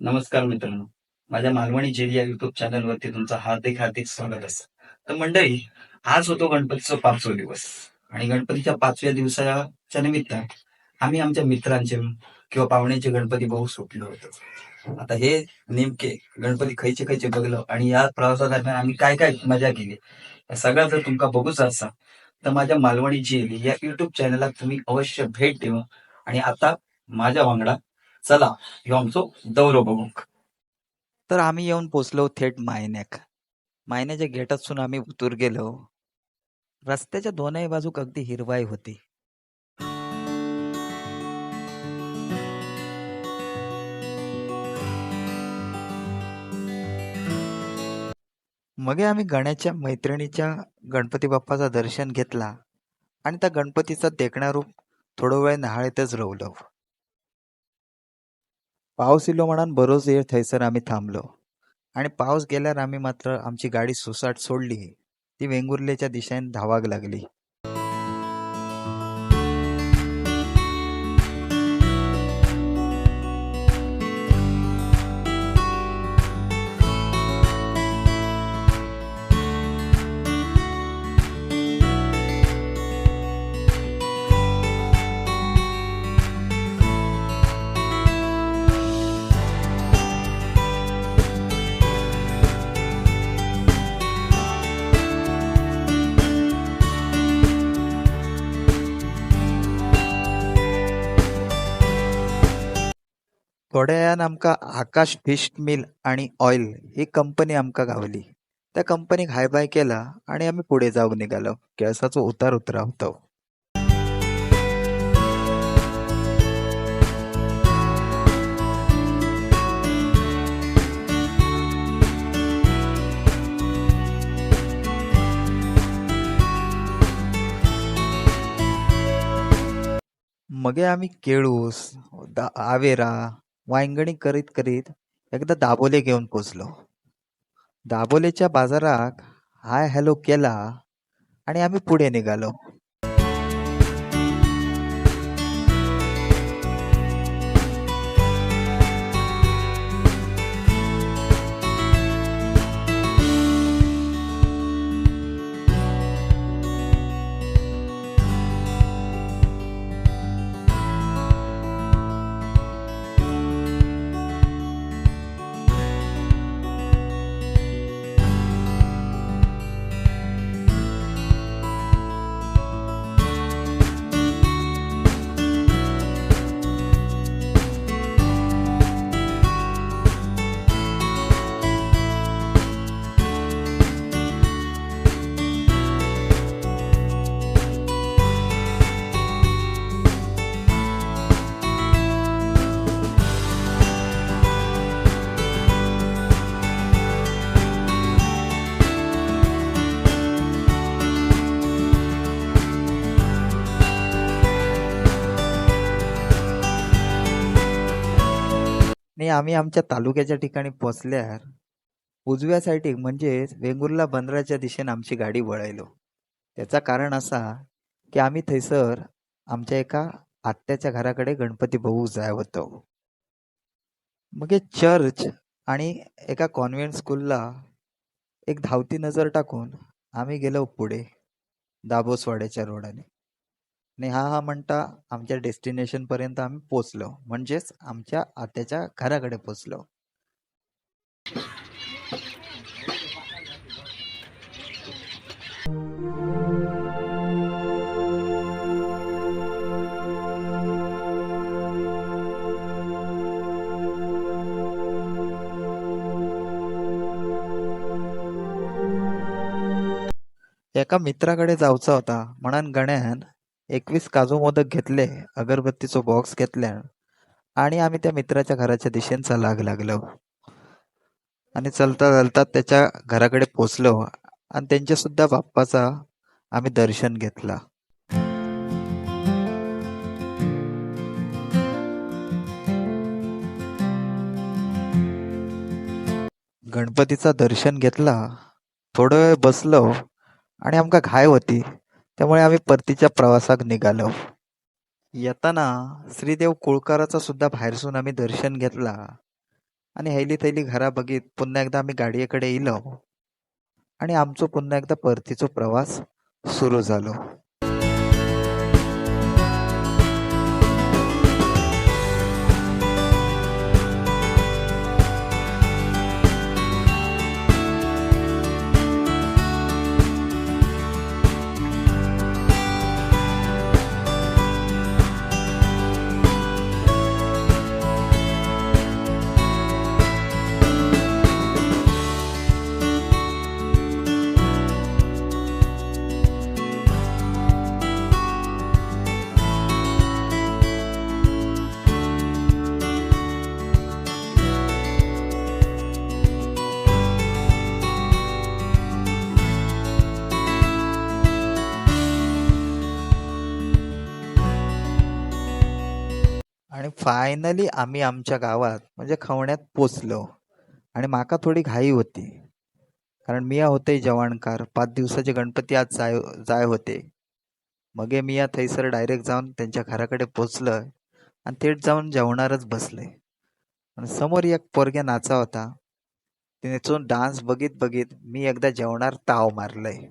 नमस्कार मित्रांनो. माझ्या मालवणी जेली या YouTube चॅनलवरती तुमचं हार्दिक हार्दिक स्वागत असतं. तर मंडळी, आज होतो गणपतीचा 5वा दिवस आणि गणपतीच्या 5व्या दिवसाच्या निमित्त आम्ही आमच्या मित्रांचे किंवा पाहुण्यांचे गणपती बघू सुटलो होतो. आता हे नेमके गणपती खयचे खयचे बघलो आणि या प्रवासादरम्यान आम्ही काय काय मजा केली, या सगळं जर तुमका बघूच असा तर माझ्या मालवणी जेली या YouTube चॅनलला तुम्ही अवश्य भेट देवा. आणि आता माझ्या वांगडा चला ह्यो आमचो दौरो बघूंक. तर आम्ही येऊन पोचलो थेट मायन्याक. मायन्याच्या गेटातून आम्ही उतूर गेलो. रस्त्याच्या दोनही बाजूक अगदी हिरवाई होती. मगे आम्ही गण्याच्या मैत्रिणीच्या गणपती बाप्पाचं दर्शन घेतला आणि त्या गणपतीचा देखणा रूप थोडो वेळ न्हाळीतच रवलो. पाऊस इलो म्हणान बरोच वेळ थंयसर आम्ही थांबलो आणि पाऊस गेल्यावर आम्ही मात्र आमची गाडी सुसाट सोडली. ती वेंगुर्लेच्या दिशेने धावाक लागली. थोड्या वेळान आमकां आकाश फिश मिल आणि ऑइल ही कंपनी आमकां गावली. त्या कंपनीक हाय बाय केला आणि आम्ही पुढे जाऊक निघालो. केळसाचो उतार उतरावतो. मगे आम्ही केळूस, आवेरा, वांयगणी करीत करीत एकदा दाबोले घेऊन पोचलो. दाबोलेच्या बाजाराक हाय हॅलो केला आणि आम्ही पुढे निघालो. आणि आम्ही आमच्या तालुक्याच्या ठिकाणी पोचल्यावर उजव्या साईडीक म्हणजेच वेंगुर्ला बंदराच्या दिशेने आमची गाडी वळयलो. त्याचा कारण असा की आम्ही थंयसर आमच्या एका आत्याच्या घराकडे गणपती बघूक जाय होतो. मग हे चर्च आणि एका कॉन्व्हेंट स्कूलला एक धावती नजर टाकून आम्ही गेलो पुढे दाबोसवाड्याच्या रोडाने. आणि हा म्हणता आमच्या डेस्टिनेशन पर्यंत आम्ही पोचलो, म्हणजेच आमच्या आत्याच्या घराकडे पोचलो. एका मित्राकडे जाऊचा होता म्हणान गण्यान 21 काजू मोदक घेतले, अगरबत्तीचो बॉक्स घेतल्या आणि आम्ही त्या मित्राच्या घराच्या दिशेने चलाक लागलो. आणि चलता चलता त्याच्या घराकडे पोचलो आणि त्यांच्या सुद्धा बाप्पाचा आम्ही दर्शन घेतला. गणपतीचा दर्शन घेतला, थोडा वेळ बसलो आणि आमका घाय होती, त्यामुळे आम्ही परतीच्या प्रवासाक निघालो. येताना श्रीदेव कुळकाराचा सुद्धा बाहेरसून आम्ही दर्शन घेतला आणि हैली थैली घरा बघीत पुन्हा एकदा आम्ही गाडयेकडे इलो आणि आमचो पुन्हा एकदा परतीचो प्रवास सुरू झालो. आणि फायनली आम्ही आमच्या गावात म्हणजे खवण्यात पोचलो. आणि माका थोडी घाई होती. कारण मिया होते जेवणकार. 5 दिवसाचे गणपती आज जाय होते. मगे मिया थैसर डायरेक्ट जाऊन त्यांच्या घराकडे पोचलोय आणि थेट जाऊन जेवणारच बसले. आणि समोर एक पोरग्या नाचा होता. त्याचो डान्स बघित बघित मी एकदा जेवणार ताव मारलंय.